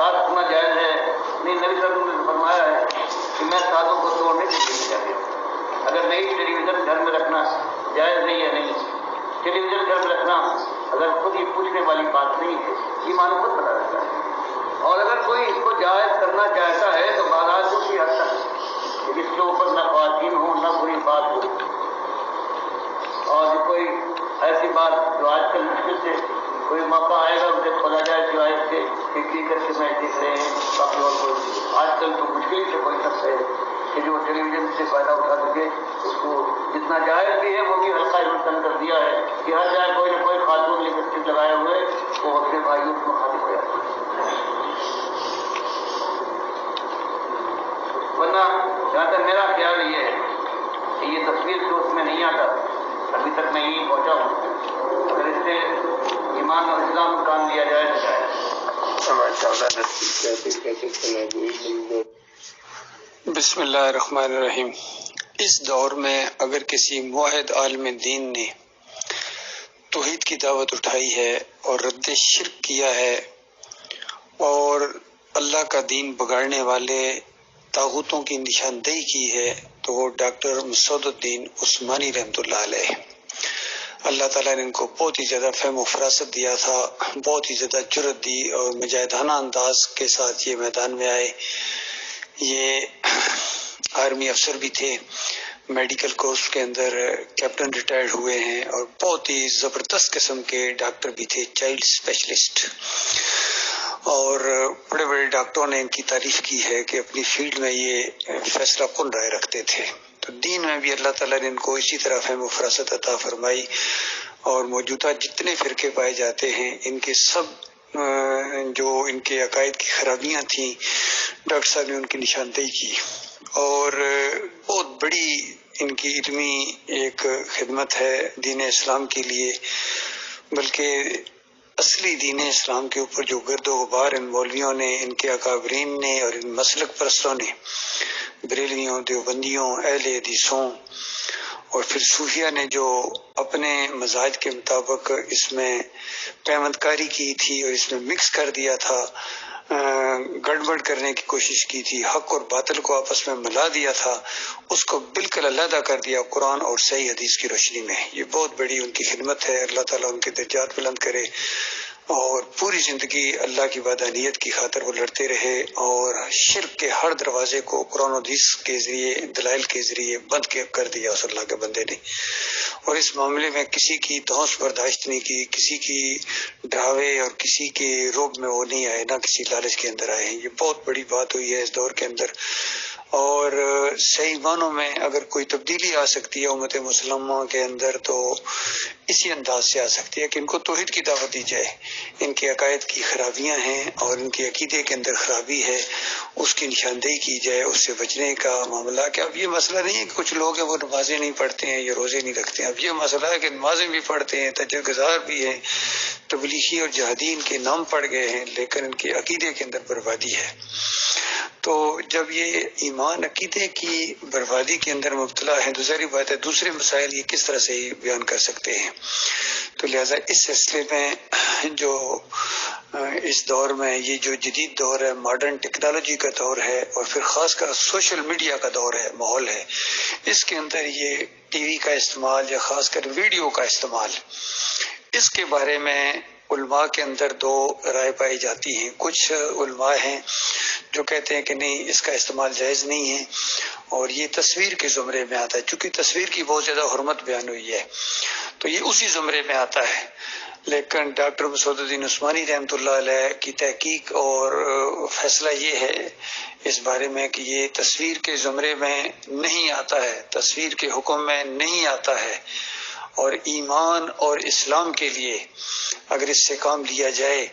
ساتھ رکھنا جائز ہے نہیں؟ نبی صلی اللہ علیہ وسلم نے فرمایا ہے کہ میں ساتھوں کو توڑنے کے لیے چاہتی ہوں. اگر نہیں ٹیلی ویژن گھر میں رکھنا جائز نہیں ہے نہیں. ٹیلی ویژن گھر میں رکھنا اگر خود ہی پوچھنے والی بات نہیں ہے، ایمان خود پتا رہتا ہے. اور اگر کوئی اس کو جائز کرنا چاہتا ہے تو بازار اسی حد تک جس کے اوپر نہ خواتین ہوں نہ کوئی بات ہو. اور کوئی ایسی بات جو آج کل مشکل سے کوئی موقع آئے گا مجھے کھولا جائے سوائے اس کے کر کے میں دیکھ رہے ہیں کافی. اور کوئی آج کل تو مشکل سے کوئی شخص ہے کہ جو ٹیلی ویژن سے فائدہ اٹھا سکے. اس کو جتنا جائز بھی ہے وہ بھی ہلکا تنگ کر دیا ہے کہ ہر جائے کوئی نہ کوئی خاتون لپسٹک لگائے ہوئے وہ اپنے بھائیوں کو مخالف ہو جاتا ہے. ورنہ جہاں تک میرا خیال یہ ہے کہ یہ تصویر جو اس میں نہیں آتا ابھی تک میں یہی پہنچا ہوں. اگر اس سے ایمان اور اسلام کام لیا جائے تو جائے. بسم اللہ الرحمن الرحیم. اس دور میں اگر کسی موحد عالم دین نے توحید کی دعوت اٹھائی ہے اور رد شرک کیا ہے اور اللہ کا دین بگاڑنے والے طاغوتوں کی نشاندہی کی ہے تو وہ ڈاکٹر مسعود الدین عثمانی رحمۃ اللہ علیہ. اللہ تعالیٰ نے ان کو بہت ہی زیادہ فہم و فراست دیا تھا، بہت ہی زیادہ جرأت دی اور مجاہدانہ انداز کے ساتھ یہ میدان میں آئے. یہ آرمی افسر بھی تھے، میڈیکل کورس کے اندر کیپٹن ریٹائرڈ ہوئے ہیں اور بہت ہی زبردست قسم کے ڈاکٹر بھی تھے، چائلڈ اسپیشلسٹ. اور بڑے بڑے ڈاکٹروں نے ان کی تعریف کی ہے کہ اپنی فیلڈ میں یہ فیصلہ کن رائے رکھتے تھے. تو دین میں بھی اللہ تعالیٰ نے ان کو اسی طرح فہم و فراست عطا فرمائی. اور موجودہ جتنے فرقے پائے جاتے ہیں ان کے سب جو ان کے عقائد کی خرابیاں تھیں ڈاکٹر صاحب نے ان کی نشاندہی کی. اور بہت بڑی ان کی علمی ایک خدمت ہے دین اسلام کے لیے. بلکہ اصلی دین اسلام کے اوپر جو گرد و غبار ان مولویوں نے، ان کے اکابرین نے اور ان مسلک پرستوں نے، بریلویوں، دیوبندیوں، اہل حدیثوں اور پھر صوفیہ نے جو اپنے مزاج کے مطابق اس میں پیوند کاری کی تھی اور اس میں مکس کر دیا تھا، گڑبڑ کرنے کی کوشش کی تھی، حق اور باطل کو آپس میں ملا دیا تھا، اس کو بالکل علیحدہ کر دیا قرآن اور صحیح حدیث کی روشنی میں. یہ بہت بڑی ان کی خدمت ہے. اللہ تعالیٰ ان کے درجات بلند کرے اور پوری زندگی اللہ کی وحدانیت کی خاطر وہ لڑتے رہے اور شرک کے ہر دروازے کو قرآن و حدیث کے ذریعے، دلائل کے ذریعے بند کر دیا اس اللہ کے بندے نے. اور اس معاملے میں کسی کی دھونس برداشت نہیں کی، کسی کی ڈراوے اور کسی کے روب میں وہ نہیں آئے، نہ کسی لالچ کے اندر آئے ہیں. یہ بہت بڑی بات ہوئی ہے اس دور کے اندر. اور صحیح معنوں میں اگر کوئی تبدیلی آ سکتی ہے امت مسلمہ کے اندر تو اسی انداز سے آ سکتی ہے کہ ان کو توحید کی دعوت دی جائے. ان کے عقائد کی خرابیاں ہیں اور ان کے عقیدے کے اندر خرابی ہے، اس کی نشاندہی کی جائے، اس سے بچنے کا معاملہ. کہ اب یہ مسئلہ نہیں ہے کہ کچھ لوگ ہیں وہ نمازیں نہیں پڑھتے ہیں یا روزے نہیں رکھتے ہیں. اب یہ مسئلہ ہے کہ نمازیں بھی پڑھتے ہیں، تہجد گزار بھی ہیں، تبلیغی اور جہادی ان کے نام پڑ گئے ہیں، لیکن ان کے عقیدے کے اندر بربادی ہے. تو جب یہ ایمان عقیدے کی بربادی کے اندر مبتلا ہے تو ظاہری بات ہے دوسرے مسائل یہ کس طرح سے بیان کر سکتے ہیں. تو لہٰذا اس سلسلے میں جو اس دور میں یہ جو جدید دور ہے، ماڈرن ٹیکنالوجی کا دور ہے اور پھر خاص کر سوشل میڈیا کا دور ہے، ماحول ہے، اس کے اندر یہ ٹی وی کا استعمال یا خاص کر ویڈیو کا استعمال، اس کے بارے میں علماء کے اندر دو رائے پائی جاتی ہیں. کچھ علماء ہیں جو کہتے ہیں کہ نہیں، اس کا استعمال جائز نہیں ہے اور یہ تصویر کے زمرے میں آتا ہے. چونکہ تصویر کی بہت زیادہ حرمت بیان ہوئی ہے تو یہ اسی زمرے میں آتا ہے. لیکن ڈاکٹر مسعود الدین عثمانی رحمۃ اللہ علیہ کی تحقیق اور فیصلہ یہ ہے اس بارے میں کہ یہ تصویر کے زمرے میں نہیں آتا ہے، تصویر کے حکم میں نہیں آتا ہے، اور ایمان اور اسلام کے لیے اگر اس سے کام لیا جائے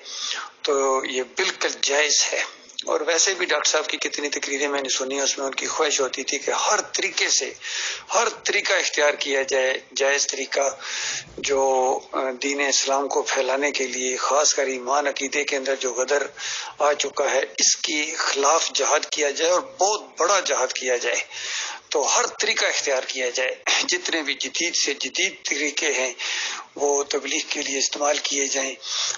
تو یہ بالکل جائز ہے. اور ویسے بھی ڈاکٹر صاحب کی کتنی تقریریں میں نے سنی، اس میں ان کی خواہش ہوتی تھی کہ ہر طریقے سے ہر طریقہ اختیار کیا جائے، جائز طریقہ جو دین اسلام کو پھیلانے کے لیے، خاص کر ایمان عقیدے کے اندر جو غدر آ چکا ہے، اس کے خلاف جہاد کیا جائے اور بہت بڑا جہاد کیا جائے. تو ہر طریقہ اختیار کیا جائے، جتنے بھی جدید سے جدید طریقے ہیں وہ تبلیغ کے لیے استعمال کیے جائیں،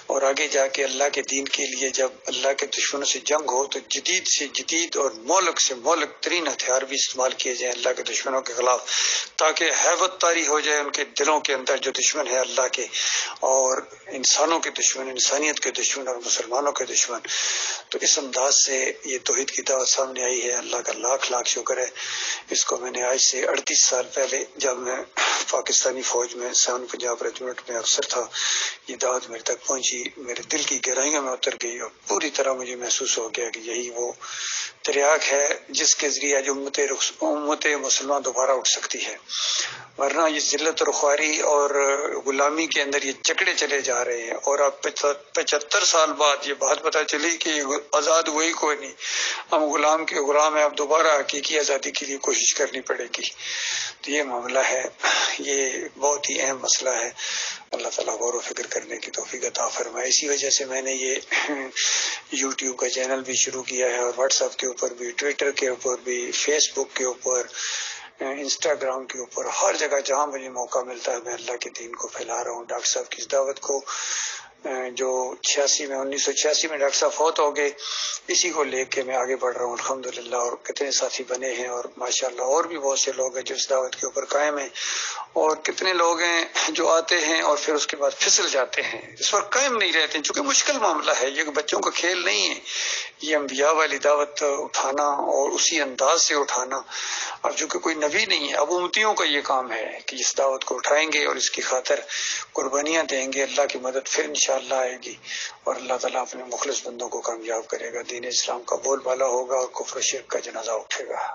اور آگے جا کے اللہ کے دین کے لیے جب اللہ کے دشمنوں سے جنگ ہو تو جدید سے جدید اور مولک سے مولک ترین ہتھیار بھی استعمال کیے جائیں اللہ کے دشمنوں کے خلاف، تاکہ ہیبت طاری ہو جائے ان کے دلوں کے اندر جو دشمن ہے اللہ کے اور انسانوں کے دشمن، انسانیت کے دشمن اور مسلمانوں کے دشمن۔ تو اس انداز سے یہ توحید کی دعوت سامنے آئی ہے، اللہ کا لاکھ لاکھ شکر ہے۔ اس کو میں نے آج سے 38 سال پہلے جب میں پاکستانی فوج میں 7 پنجاب ریجمنٹ میں افسر تھا، یہ دعوت میرے تک پہنچی، میرے دل کی گہرائیوں میں اتر گئی اور پوری طرح مجھے محسوس ہو گیا کہ یہی وہ تریاک ہے جس کے ذریعے آج امت مسلمان دوبارہ اٹھ سکتی ہے، ورنہ یہ ذلت و خواری اور غلامی کے اندر یہ چکڑے چلے جا رہے ہیں، اور اب 75 سال بعد یہ بات پتہ چلی کہ آزاد وہی کوئی نہیں، ہم غلام کے غلام ہیں، اب دوبارہ حقیقی آزادی کے لیے کوشش کرنی پڑے گی۔ تو یہ معاملہ ہے، یہ بہت ہی اہم مسئلہ ہے، اللہ تعالیٰ غور و فکر کرنے کی توفیق عطا فرمائے۔ اسی وجہ سے میں نے یہ یوٹیوب کا چینل بھی شروع کیا ہے، اور واٹس ایپ کے اوپر بھی، ٹویٹر کے اوپر بھی، فیس بک کے اوپر، انسٹاگرام کے اوپر، ہر جگہ جہاں مجھے موقع ملتا ہے میں اللہ کے دین کو پھیلا رہا ہوں، ڈاکٹر صاحب کی اس دعوت کو جو 1986 میں ڈاکٹر صاحب فوت ہو گئے، اسی کو لے کے میں آگے بڑھ رہا ہوں الحمدللہ، اور کتنے ساتھی بنے ہیں، اور ماشاءاللہ اور بھی بہت سے لوگ ہیں جو اس دعوت کے اوپر قائم ہیں، اور کتنے لوگ ہیں جو آتے ہیں اور پھر اس کے بعد پھسل جاتے ہیں، اس پر قائم نہیں رہتے ہیں، چونکہ مشکل معاملہ ہے، یہ بچوں کا کھیل نہیں ہے، یہ انبیاء والی دعوت اٹھانا اور اسی انداز سے اٹھانا۔ اب چونکہ کوئی نبی نہیں ہے، اب امتیوں کا یہ کام ہے کہ اس دعوت کو اٹھائیں گے اور اس کی خاطر قربانیاں دیں گے، اللہ کی مدد پھر انشاءاللہ آئے گی، اور اللہ تعالیٰ اپنے مخلص بندوں کو کامیاب کرے گا، دین اسلام کا بول بالا ہوگا اور کفر و شرک کا جنازہ اٹھے گا۔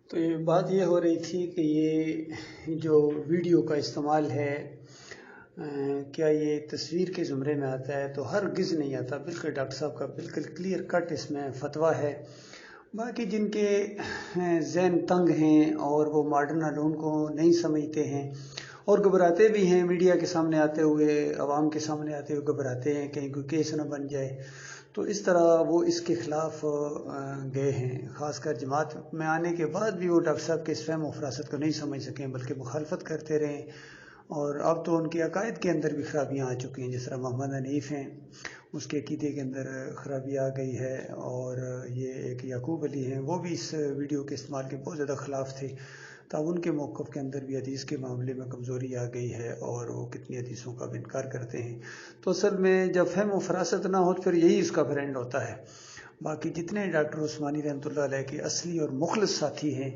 تو یہ بات یہ ہو رہی تھی کہ یہ جو ویڈیو کا استعمال ہے کیا یہ تصویر کے زمرے میں آتا ہے؟ تو ہرگز نہیں آتا، بالکل ڈاکٹر صاحب کا بالکل کلیئر کٹ اس میں فتویٰ ہے۔ باقی جن کے ذہن تنگ ہیں اور وہ ماڈرن علوم کو نہیں سمجھتے ہیں اور گھبراتے بھی ہیں، میڈیا کے سامنے آتے ہوئے، عوام کے سامنے آتے ہوئے گھبراتے ہیں کہیں کوئی کیس نہ بن جائے، تو اس طرح وہ اس کے خلاف گئے ہیں۔ خاص کر جماعت میں آنے کے بعد بھی وہ ڈاکٹر صاحب کے اس فہم و فراست کو نہیں سمجھ سکیں، بلکہ مخالفت کرتے رہے، اور اب تو ان کے عقائد کے اندر بھی خرابیاں آ چکی ہیں، جس طرح محمد حنیف ہیں اس کے عقیدے کے اندر خرابی آ گئی ہے، اور یہ ایک یعقوب علی ہیں، وہ بھی اس ویڈیو کے استعمال کے بہت زیادہ خلاف تھے، تب ان کے موقف کے اندر بھی حدیث کے معاملے میں کمزوری آ گئی ہے، اور وہ کتنی حدیثوں کا بھی انکار کرتے ہیں۔ تو اصل میں جب فہم و فراست نہ ہو تو پھر یہی اس کا برینڈ ہوتا ہے۔ باقی جتنے ڈاکٹر عثمانی رحمۃ اللہ علیہ کے اصلی اور مخلص ساتھی ہیں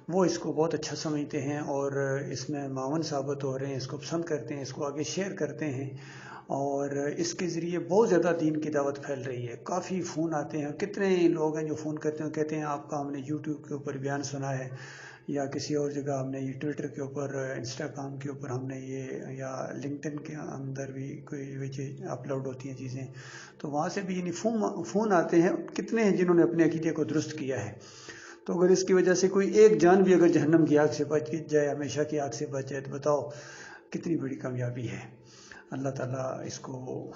وہ اس کو بہت اچھا سمجھتے ہیں اور اس میں معاون ثابت ہو رہے ہیں، اس کو پسند کرتے ہیں، اس کو آگے شیئر کرتے ہیں، اور اس کے ذریعے بہت زیادہ دین کی دعوت پھیل رہی ہے۔ کافی فون آتے ہیں، کتنے لوگ ہیں جو فون کرتے ہیں، کہتے ہیں آپ کا ہم نے یوٹیوب کے اوپر بیان سنا ہے، یا کسی اور جگہ ہم نے یہ ٹویٹر کے اوپر، انسٹاگرام کے اوپر ہم نے یہ، یا لنکڈن کے اندر بھی کوئی اپلوڈ ہوتی ہیں چیزیں، تو وہاں سے بھی یعنی فون آتے ہیں، کتنے ہیں جنہوں نے اپنے عقیدے کو درست کیا ہے۔ تو اگر اس کی وجہ سے کوئی ایک جان بھی اگر جہنم کی آگ سے بچ جائے، ہمیشہ کی آگ سے بچ جائے، تو بتاؤ کتنی بڑی کامیابی ہے۔ اللہ تعالیٰ اس کو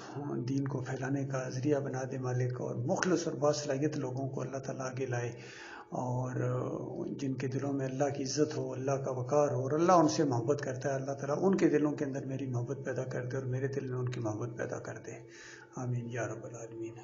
دین کو پھیلانے کا ذریعہ بنا دے مالک، اور مخلص اور باصلاحیت لوگوں کو اللہ تعالیٰ آگے لائے، اور جن کے دلوں میں اللہ کی عزت ہو، اللہ کا وقار ہو، اور اللہ ان سے محبت کرتا ہے، اللہ تعالیٰ ان کے دلوں کے اندر میری محبت پیدا کر دے اور میرے دل میں ان کی محبت پیدا کر دے، آمین یا رب العالمین۔